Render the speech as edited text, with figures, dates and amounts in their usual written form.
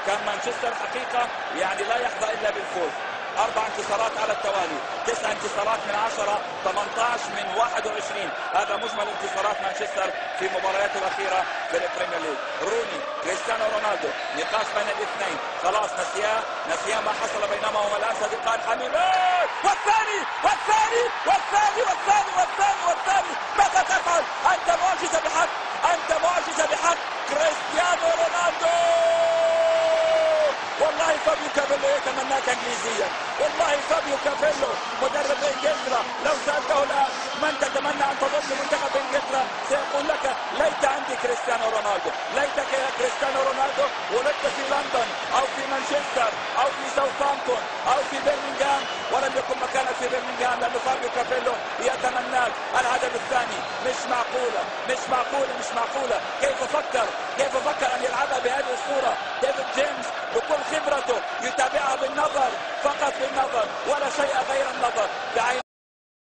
كان مانشستر حقيقة يعني لا يحظى إلا بالفوز. 4 انتصارات على التوالي، 9 انتصارات من 10، 18 من 21. هذا مجمل انتصارات مانشستر في مبارياته الأخيرة في البريمير ليج. روني، كريستيانو رونالدو، نقاش بين الاثنين، خلاص نسيا ما حصل بينهما هما الآن صديقان حميمان. والثاني والثاني والثاني والثاني والثاني والثاني. ماذا تفعل؟ أنت معجزة بحق، أنت معجزة بحق. كريستيانو رونالدو. والله فابيو كابيلو يتمناك انجليزيا، والله فابيو كابيلو مدرب انجلترا لو سالته الان من تتمنى ان تضم لمنتخب انجلترا سيقول لك ليت عندي كريستيانو رونالدو. ليتك يا كريستيانو رونالدو ولدت في لندن او في مانشستر او في ساوثهامبتون او في برمنغهام ولم يكن مكانك في برمنغهام، لان فابيو كابيلو يتمناك. الهدف الثاني مش معقوله مش معقوله مش معقوله. كيف فكر ان يلعبها بهذه الصوره؟ ديفيد جيمس بكل خبرته يتابعها بالنظر، فقط بالنظر ولا شيء غير النظر.